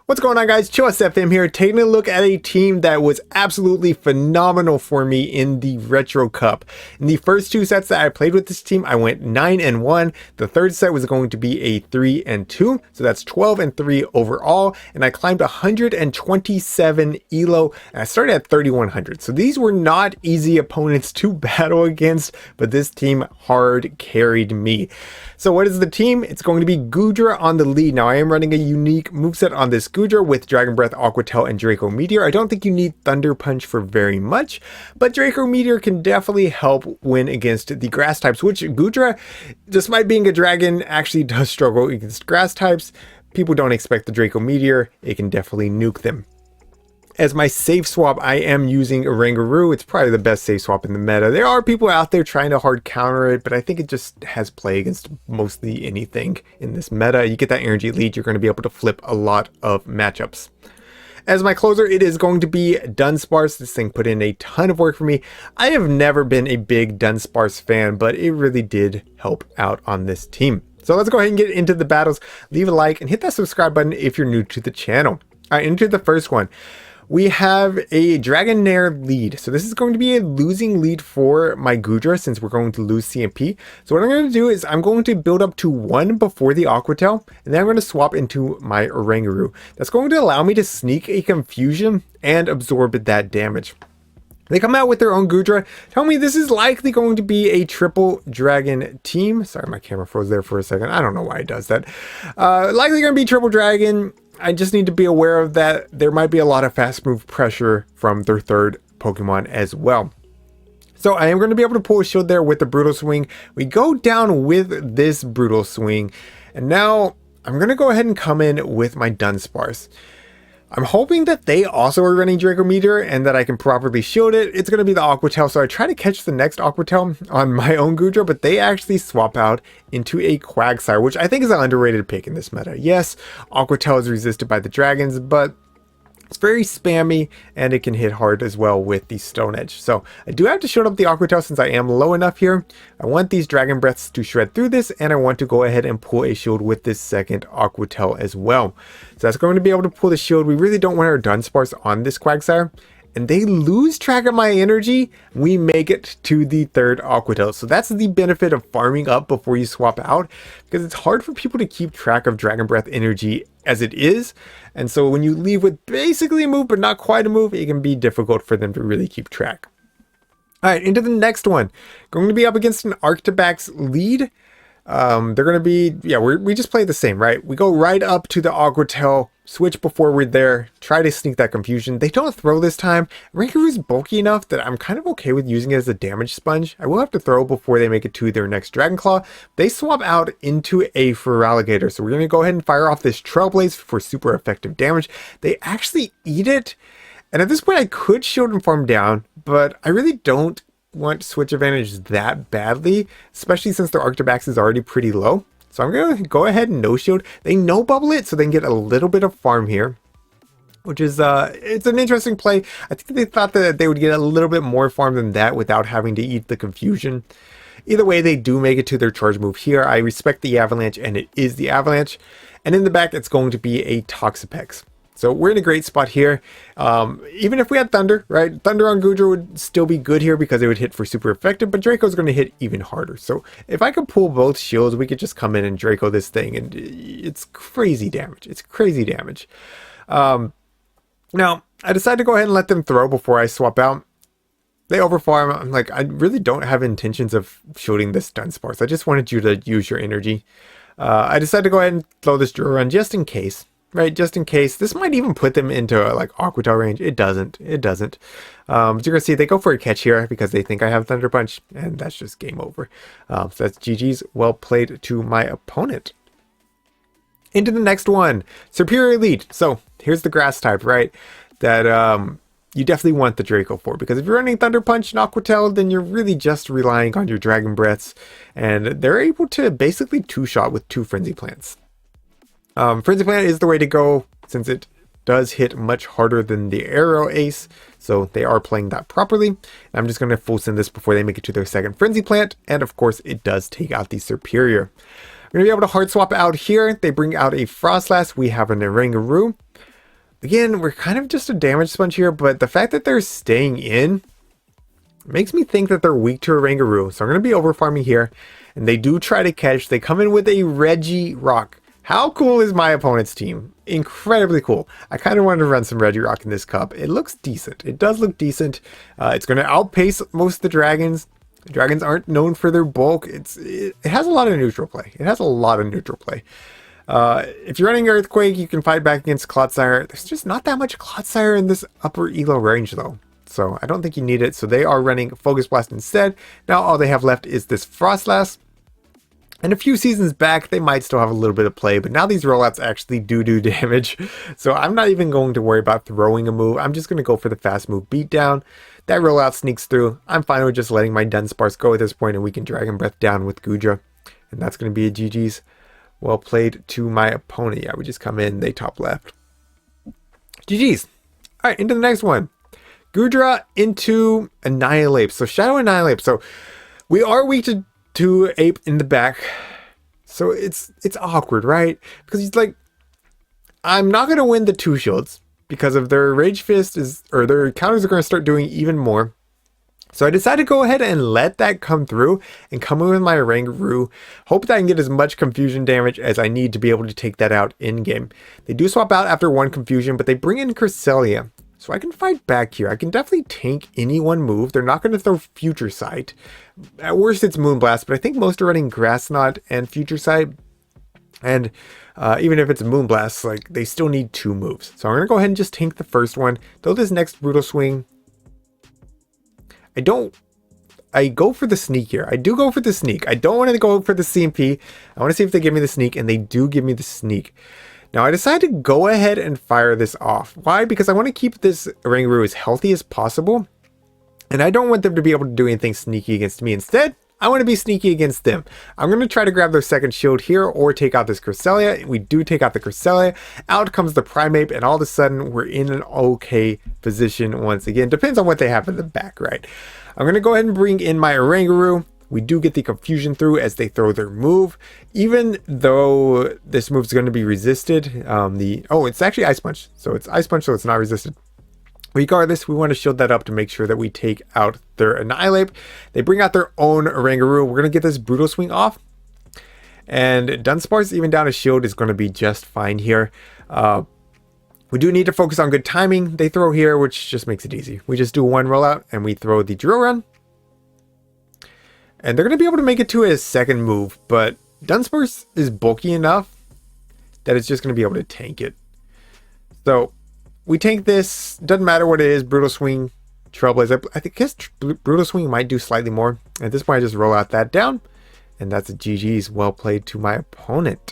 What's going on, guys? ChillisFM here, taking a look at a team that was absolutely phenomenal for me in the Retro Cup. In the first two sets that I played with this team, I went 9-1. The third set was going to be a 3-2, so that's 12-3 overall, and I climbed 127 ELO, and I started at 3100. So these were not easy opponents to battle against, but this team hard carried me. So what is the team? It's going to be Goodra on the lead. Now I am running a unique moveset on this Goodra with Dragon Breath, Aqua Tail, and Draco Meteor. I don't think you need Thunder Punch for very much, but Draco Meteor can definitely help win against the grass types, which Goodra, despite being a dragon, actually does struggle against grass types. People don't expect the Draco Meteor. It can definitely nuke them. As my safe swap, I am using Oranguru. It's probably the best safe swap in the meta. There are people out there trying to hard counter it, but I think it just has play against mostly anything in this meta. You get that energy lead, you're going to be able to flip a lot of matchups. As my closer, it is going to be Dunsparce. This thing put in a ton of work for me. I have never been a big Dunsparce fan, but it really did help out on this team. So let's go ahead and get into the battles. Leave a like and hit that subscribe button if you're new to the channel. All right, into the first one. We have a Dragonair lead. So this is going to be a losing lead for my Goodra since we're going to lose CMP. So what I'm going to do is I'm going to build up to 1 before the Aqua Tail, and then I'm going to swap into my Oranguru. That's going to allow me to sneak a Confusion and absorb that damage. They come out with their own Goodra. Tell me this is likely going to be a triple dragon team. Sorry, my camera froze there for a second. I don't know why it does that. Likely going to be triple dragon. I just need to be aware of that. There might be a lot of fast move pressure from their third Pokemon as well. So I am going to be able to pull a shield there with the Brutal Swing. We go down with this Brutal Swing. And now I'm going to go ahead and come in with my Dunsparce. I'm hoping that they also are running Draco Meteor and that I can properly shield it. It's going to be the Aqua Tail, so I try to catch the next Aqua Tail on my own Goodra, but they actually swap out into a Quagsire, which I think is an underrated pick in this meta. Yes, Aqua Tail is resisted by the dragons, but it's very spammy and it can hit hard as well with the Stone Edge. So I do have to shield up the Aqua Tail since I am low enough here. I want these Dragon Breaths to shred through this, and I want to go ahead and pull a shield with this second Aqua Tail as well. So that's going to be able to pull the shield. We really don't want our Dunsparce on this Quagsire. And they lose track of my energy, we make it to the third Aqua Tail. So that's the benefit of farming up before you swap out, because it's hard for people to keep track of Dragon Breath energy as it is. And so when you leave with basically a move, but not quite a move, it can be difficult for them to really keep track. All right, into the next one. Going to be up against an Arctibax lead. They're going to be, yeah, we just play the same, right? We go right up to the Aqua Tail, switch before we're there, try to sneak that Confusion. They don't throw this time. Oranguru is bulky enough that I'm kind of okay with using it as a damage sponge. I will have to throw before they make it to their next Dragon Claw. They swap out into a Feraligatr. So we're going to go ahead and fire off this Trailblaze for super effective damage. They actually eat it. And at this point I could shield and farm down, but I really don't want switch advantage that badly, especially since their Arctibax is already pretty low. So I'm going to go ahead and no shield. They no bubble it, so they can get a little bit of farm here, which is it's an interesting play. I think they thought that they would get a little bit more farm than that without having to eat the Confusion. Either way, they do make it to their charge move here. I respect the Avalanche, and it is the Avalanche. And in the back, it's going to be a Toxapex. So we're in a great spot here. Even if we had Thunder, right? Thunder on Goodra would still be good here because it would hit for super effective, but Draco's going to hit even harder. So if I could pull both shields, we could just come in and Draco this thing, and it's crazy damage. It's crazy damage. Now, I decided to go ahead and let them throw before I swap out. They overfarm. I'm like, I really don't have intentions of shooting this Dunsparce. I just wanted you to use your energy. I decided to go ahead and throw this Drill Run just in case. Right, just in case. This might even put them into like Aqua Tail range. It doesn't. It doesn't. But you're gonna see they go for a catch here because they think I have Thunder Punch, and that's just game over. So that's GG's. Well played to my opponent. Into the next one, Serperior lead. So here's the grass type, right? That you definitely want the Draco for, because if you're running Thunder Punch and Aqua Tail, then you're really just relying on your Dragon Breaths, and they're able to basically two-shot with 2 Frenzy Plants. Frenzy Plant is the way to go since it does hit much harder than the Aero Ace, so they are playing that properly. I'm just going to full send this before they make it to their second Frenzy Plant, and of course it does take out the Serperior. We're going to be able to hard swap out here. They bring out a Frostlass. We have an Oranguru. Again, we're kind of just a damage sponge here, but the fact that they're staying in makes me think that they're weak to Oranguru. So I'm going to be over farming here. And they do try to catch. They come in with a Regirock. How cool is my opponent's team? Incredibly cool. I kind of wanted to run some Regirock in this cup. It looks decent. It does look decent. It's going to outpace most of the dragons. The dragons aren't known for their bulk. It has a lot of neutral play. It has a lot of neutral play. If you're running Earthquake, you can fight back against Clodsire. There's just not that much Clodsire in this upper ELO range though. So I don't think you need it. So they are running Focus Blast instead. Now all they have left is this Frostlass. And a few seasons back, they might still have a little bit of play, but now these rollouts actually do damage. So I'm not even going to worry about throwing a move. I'm just going to go for the fast move beatdown. That rollout sneaks through. I'm fine with just letting my Dunsparce go at this point, and we can Dragon Breath down with Goodra. And that's going to be a GG's. Well played to my opponent. Yeah, we just come in, they top left. GG's. All right, into the next one. Goodra into Annihilape. So Shadow Annihilape. So we are weak to Ape in the back. So it's awkward, right? Because he's like, I'm not going to win the 2 shields because of their Rage Fist or their counters are going to start doing even more. So I decided to go ahead and let that come through and come in with my Oranguru. Hope that I can get as much confusion damage as I need to be able to take that out in game. They do swap out after 1 confusion, but they bring in Cresselia. So I can fight back here. I can definitely tank any one move. They're not going to throw Future Sight. At worst, it's Moonblast, but I think most are running Grass Knot and Future Sight. And even if it's a Moonblast, like they still need 2 moves. So I'm going to go ahead and just tank the first one. Throw this next Brutal Swing. I go for the sneak here. I do go for the sneak. I don't want to go for the CMP. I want to see if they give me the sneak, and they do give me the sneak. Now I decided to go ahead and fire this off. Why? Because I want to keep this Oranguru as healthy as possible. And I don't want them to be able to do anything sneaky against me. Instead, I want to be sneaky against them. I'm going to try to grab their second shield here or take out this Cresselia. We do take out the Cresselia. Out comes the Primeape, and all of a sudden we're in an okay position once again. Depends on what they have in the back, right? I'm going to go ahead and bring in my Oranguru. We do get the confusion through as they throw their move. Even though this move is going to be resisted, it's actually Ice Punch. So it's Ice Punch, so it's not resisted. Regardless, we want to shield that up to make sure that we take out their Annihilape. They bring out their own Oranguru. We're going to get this Brutal Swing off. And Dunsparce, even down a shield, is going to be just fine here. We do need to focus on good timing. They throw here, which just makes it easy. We just do 1 rollout and we throw the Drill Run. And they're going to be able to make it to a second move, but Dunsparce is bulky enough that it's just going to be able to tank it. So we tank this, doesn't matter what it is, Brutal Swing, Trailblaze. I guess Brutal Swing might do slightly more. At this point, I just roll out that down, and that's a GG's. Well played to my opponent.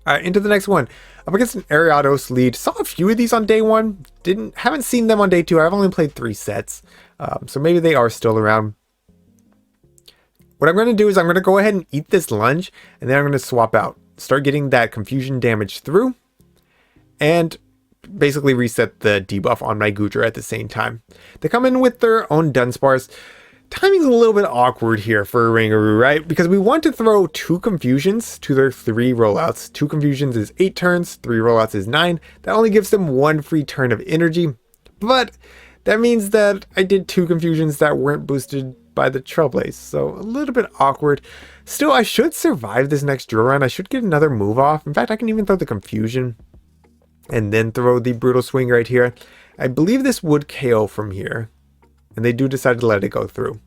All right, into the next one. Up against an Ariados lead. Saw a few of these on day 1. Haven't seen them on day 2. I've only played 3 sets, so maybe they are still around. What I'm going to do is I'm going to go ahead and eat this lunge, and then I'm going to swap out. Start getting that confusion damage through, and basically reset the debuff on my Goodra at the same time. They come in with their own Dunsparce. Timing's a little bit awkward here for Oranguru, right? Because we want to throw 2 confusions to their 3 rollouts. 2 confusions is 8 turns, 3 rollouts is 9. That only gives them 1 free turn of energy. But that means that I did 2 confusions that weren't boosted by the Trailblaze, so a little bit awkward. Still, I should survive this next drill run. I should get another move off. In fact, I can even throw the confusion and then throw the Brutal Swing right here. I believe this would KO from here, and they do decide to let it go through.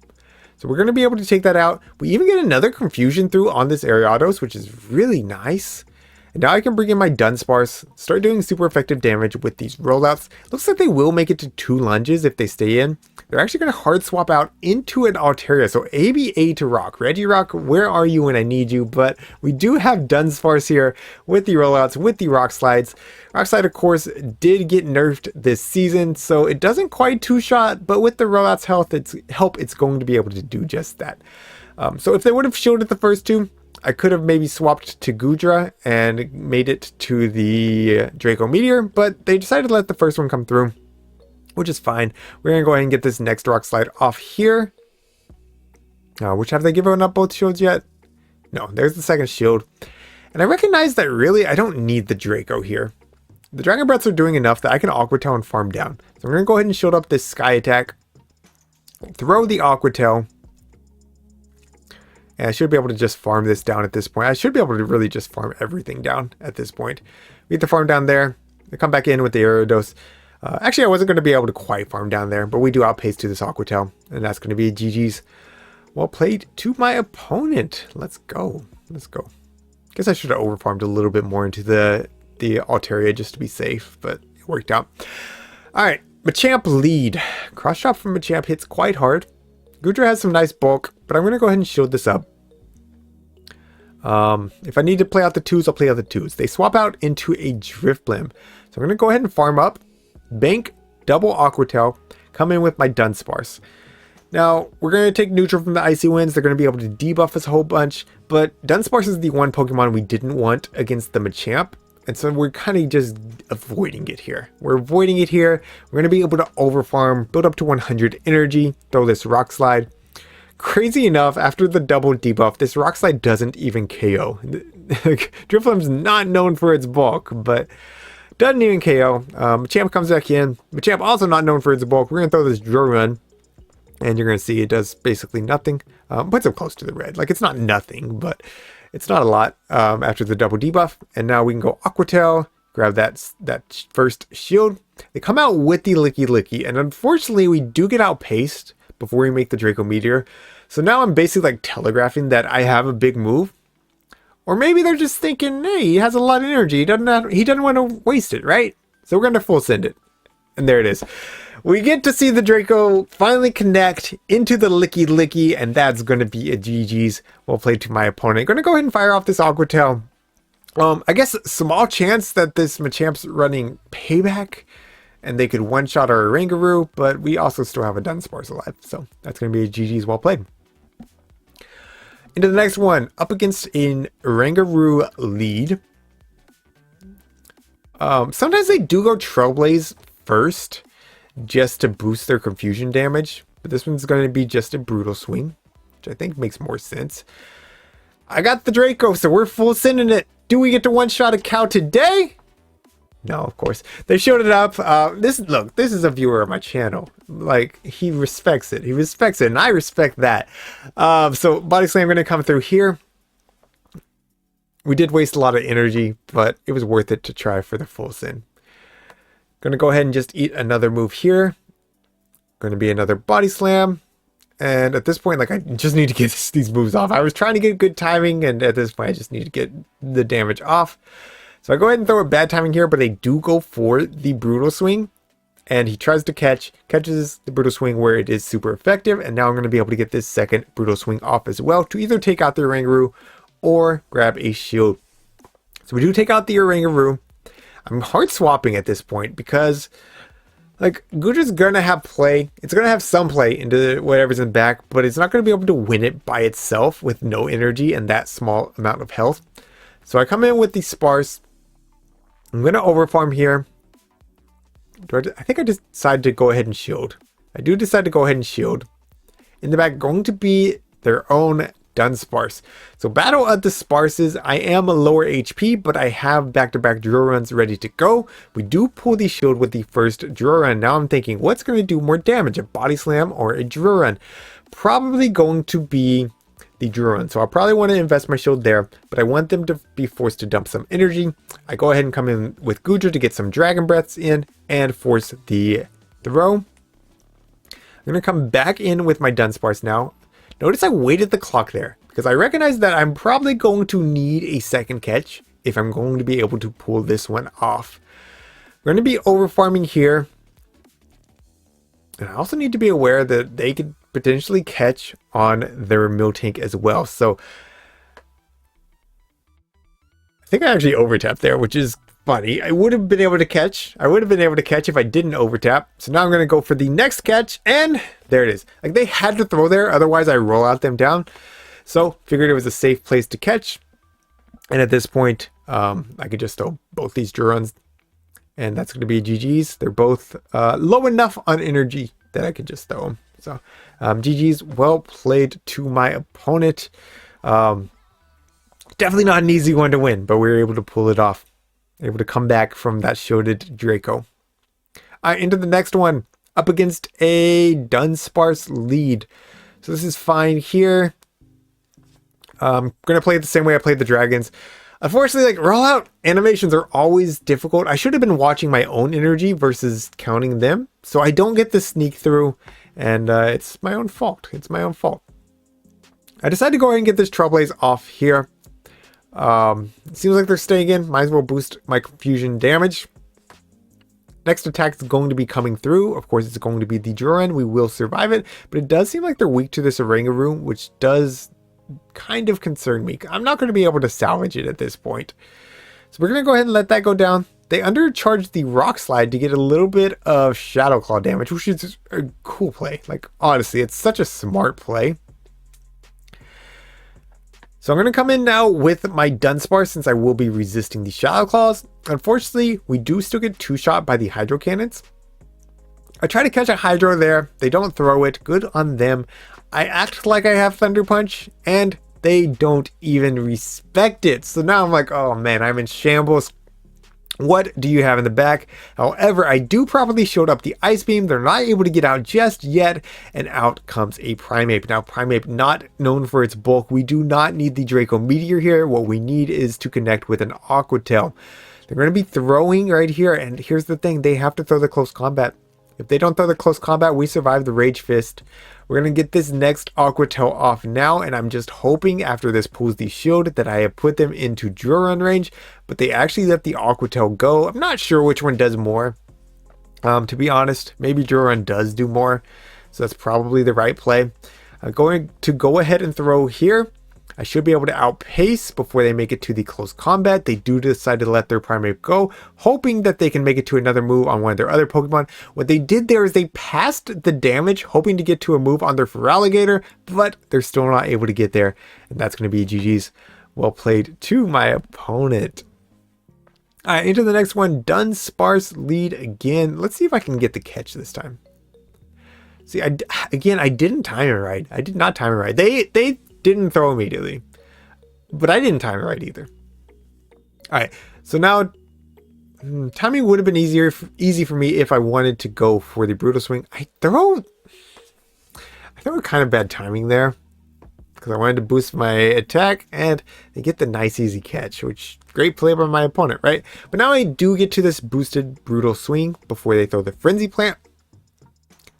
So we're going to be able to take that out. We even get another confusion through on this Ariados, which is really nice. And now I can bring in my Dunsparce, start doing super effective damage with these rollouts. Looks like they will make it to 2 lunges if they stay in. They're actually going to hard swap out into an Altaria. So ABA to Rock. Regirock, where are you when I need you? But we do have Dunsparce here with the rollouts, with the Rock Slides. Rock Slide, of course, did get nerfed this season, so it doesn't quite 2-shot, but with the rollouts it's going to be able to do just that. So if they would have shielded the first 2, I could have maybe swapped to Goodra and made it to the Draco Meteor, but they decided to let the first one come through, which is fine. We're going to go ahead and get this next Rock Slide off here. Which have they given up both shields yet? No, there's the second shield. And I recognize that really I don't need the Draco here. The Dragon Breaths are doing enough that I can Aqua Tail and farm down. So I'm going to go ahead and shield up this Sky Attack. Throw the Aqua Tail. And I should be able to just farm this down at this point. I should be able to really just farm everything down at this point. We get the farm down there. I come back in with the Ariados. Actually, I wasn't going to be able to quite farm down there, but we do outpace to this Aqua Tail. And that's going to be a GG's. Well played to my opponent. Let's go. Let's go. Guess I should have overfarmed a little bit more into the Altaria just to be safe, but it worked out. Alright, Machamp lead. Cross chop from Machamp hits quite hard. Goodra has some nice bulk, but I'm going to go ahead and shield this up. If I need to play out the 2s, I'll play out the 2s. They swap out into a Drifblim. So I'm going to go ahead and farm up. Bank, double Aqua Tail, come in with my Dunsparce. Now, we're going to take neutral from the Icy Winds. They're going to be able to debuff us a whole bunch, but Dunsparce is the one Pokemon we didn't want against the Machamp, and so we're kind of just avoiding it here. We're avoiding it here. We're going to be able to overfarm, build up to 100 energy, throw this Rock Slide. Crazy enough, after the double debuff, this Rock Slide doesn't even KO. Drifblim's not known for its bulk, but doesn't even KO. Machamp comes back in. Machamp also not known for its bulk. We're going to throw this Drurun. And you're going to see it does basically nothing. Puts him close to the red. Like, it's not nothing, but it's not a lot after the double debuff. And now we can go Aqua Tail, grab that first shield. They come out with the Licky Licky. And unfortunately, we do get outpaced before we make the Draco Meteor. So now I'm basically like telegraphing that I have a big move. Or maybe they're just thinking, hey, he has a lot of energy. He doesn't want to waste it, right? So we're going to full send it. And there it is. We get to see the Draco finally connect into the Licky Licky, and that's going to be a GG's. Well played to my opponent. Going to go ahead and fire off this Aqua Tail. I guess small chance that this Machamp's running Payback, and they could one-shot our Oranguru, but we also still have a Dunsparce alive, so that's going to be a GG's. Well played. Into the next one, up against an Oranguru lead. Sometimes they do go Trailblaze first, just to boost their confusion damage, but this one's going to be just a Brutal Swing, which I think makes more sense. I got the Draco, so we're full sending it. Do we get to one-shot a cow today? No, of course. They showed it up. This is a viewer of my channel. Like, he respects it. He respects it, and I respect that. So Body Slam going to come through here. We did waste a lot of energy, but it was worth it to try for the full send. Going to go ahead and just eat another move here. Going to be another Body Slam. And at this point, like, I just need to get these moves off. I was trying to get good timing, and at this point, I just need to get the damage off. So I go ahead and throw a bad timing here, but they do go for the Brutal Swing. And he tries to catches the Brutal Swing where it is super effective. And now I'm going to be able to get this second Brutal Swing off as well to either take out the Oranguru or grab a shield. So we do take out the Oranguru. I'm hard swapping at this point because, like, Gudra's going to have play. It's going to have some play into whatever's in back, but it's not going to be able to win it by itself with no energy and that small amount of health. So I come in with the Sparse. I'm going to overfarm here. I think I just decided to go ahead and shield. I do decide to go ahead and shield. In the back, going to be their own Dunsparce. So battle of the Sparses. I am a lower HP, but I have back-to-back Druruns ready to go. We do pull the shield with the first Drurun. Now I'm thinking, what's going to do more damage, a Body Slam or a Drurun? Probably going to be the Drurun. So I'll probably want to invest my shield there, but I want them to be forced to dump some energy. I go ahead and come in with Gudra to get some Dragon Breaths in and force the throw. I'm going to come back in with my Dunsparce now. Notice I waited the clock there because I recognize that I'm probably going to need a second catch if I'm going to be able to pull this one off. We're going to be over farming here. And I also need to be aware that they could potentially catch on their Miltank as well. So I think I actually overtapped there, which is funny. I would have been able to catch. I would have been able to catch if I didn't overtap. So now I'm going to go for the next catch, and there it is. Like, they had to throw there, otherwise I roll out them down. So figured it was a safe place to catch. And at this point, I could just throw both these Druruns, and that's going to be GG's. They're both low enough on energy that I could just throw them. So GG's. Well played to my opponent. Definitely not an easy one to win, but we were able to pull it off. Able to come back from that shielded Draco. All right, into the next one. Up against a Dunsparce lead. So this is fine here. I'm going to play it the same way I played the dragons. Unfortunately, like, rollout animations are always difficult. I should have been watching my own energy versus counting them. So I don't get the sneak through. And it's my own fault. It's my own fault. I decided to go ahead and get this Trailblaze off here. It seems like they're staying in. Might as well boost my confusion damage. Next attack is going to be coming through. Of course, it's going to be the Duran. We will survive it. But it does seem like they're weak to this Oranguru, which does kind of concern me. I'm not going to be able to salvage it at this point. So we're going to go ahead and let that go down. They undercharged the Rock Slide to get a little bit of Shadow Claw damage, which is a cool play. Like, honestly, it's such a smart play. So I'm going to come in now with my Dunsparce since I will be resisting the Shadow Claws. Unfortunately, we do still get two-shot by the Hydro Cannons. I try to catch a Hydro there. They don't throw it. Good on them. I act like I have Thunder Punch, and they don't even respect it. So now I'm like, oh man, I'm in shambles. What do you have in the back? However, I do properly shield up the Ice Beam. They're not able to get out just yet. And out comes a Primeape. Now, Primeape not known for its bulk. We do not need the Draco Meteor here. What we need is to connect with an Aqua Tail. They're going to be throwing right here. And here's the thing. They have to throw the close combat. If they don't throw the close combat, we survive the Rage Fist. We're going to get this next Aqua Tail off now, and I'm just hoping after this pulls the shield that I have put them into Duran range, but they actually let the Aqua Tail go. I'm not sure which one does more. To be honest, maybe Duran does do more, so that's probably the right play. I'm going to go ahead and throw here. I should be able to outpace before they make it to the close combat. They do decide to let their Primeape go, hoping that they can make it to another move on one of their other Pokemon. What they did there is they passed the damage, hoping to get to a move on their Feraligatr, but they're still not able to get there. And that's going to be GG's. Well played to my opponent. All right, into the next one. Dunsparce lead again. Let's see if I can get the catch this time. See, I didn't time it right. I did not time it right. They didn't throw immediately, but I didn't time it right either. All right, so now timing would have been easy for me if I wanted to go for the Brutal Swing. I throw kind of bad timing there because I wanted to boost my attack and they get the nice easy catch, which great play by my opponent, right? But now I do get to this boosted Brutal Swing before they throw the Frenzy Plant.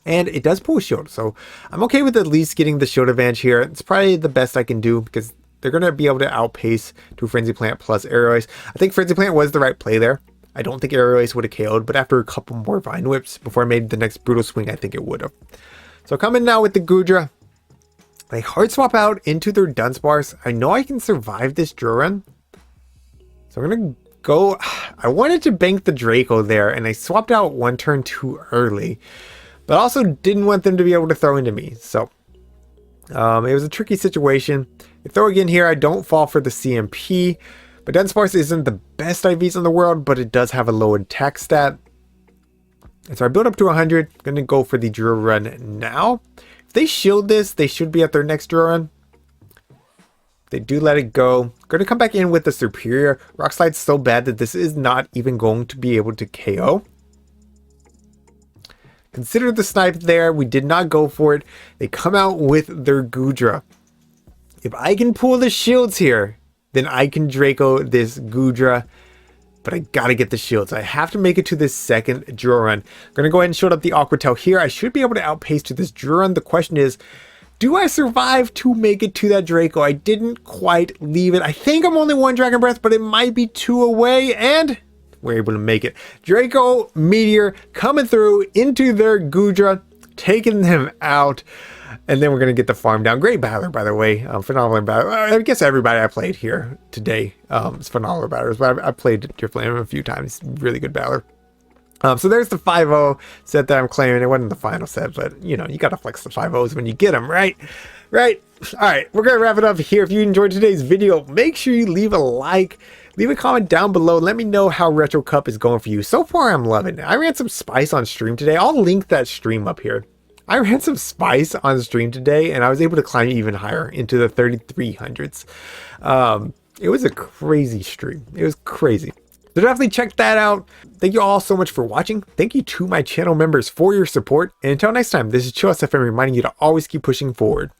And it does pull a shield, so I'm okay with at least getting the shield advantage here. It's probably the best I can do because they're going to be able to outpace to Frenzy Plant plus Aerial Ace. I think Frenzy Plant was the right play there. I don't think Aerial Ace would have KO'd, but after a couple more Vine Whips before I made the next Brutal Swing, I think it would have. So coming now with the Goodra. They hard swap out into their Dunsparce. I know I can survive this Duran. So I'm going to go... I wanted to bank the Draco there, and I swapped out one turn too early. But also didn't want them to be able to throw into me. So it was a tricky situation. They throw again here. I don't fall for the CMP. But Dunsparce isn't the best IVs in the world, but it does have a low attack stat. And so I build up to 100. I'm going to go for the Duran now. If they shield this, they should be at their next Duran. They do let it go. Going to come back in with the Serperior. Rock Slide's so bad that this is not even going to be able to KO. Consider the snipe there. We did not go for it. They come out with their Goodra. If I can pull the shields here, then I can Draco this Goodra. But I gotta get the shields. I have to make it to this second Duran. I'm gonna go ahead and shield up the Aqua Tail here. I should be able to outpace to this Duran. The question is, do I survive to make it to that Draco? I didn't quite leave it. I think I'm only one Dragon Breath, but it might be two away, and we're able to make it. Draco Meteor coming through into their Goodra, taking them out. And then we're going to get the farm down. Great battler, by the way. Phenomenal battler. I guess everybody I played here today is phenomenal battlers. But I played Driftlane a few times. Really good battler. So there's the 5-0 set that I'm claiming. It wasn't the final set, but you know, you got to flex the 5-0s when you get them, right? Right. All right, we're going to wrap it up here. If you enjoyed today's video, make sure you leave a like. Leave a comment down below. Let me know how Retro Cup is going for you. So far, I'm loving it. I ran some Spice on stream today. I'll link that stream up here. I ran some Spice on stream today, and I was able to climb even higher into the 3300s. It was a crazy stream. It was crazy. So definitely check that out. Thank you all so much for watching. Thank you to my channel members for your support. And until next time, this is ChillisFM reminding you to always keep pushing forward.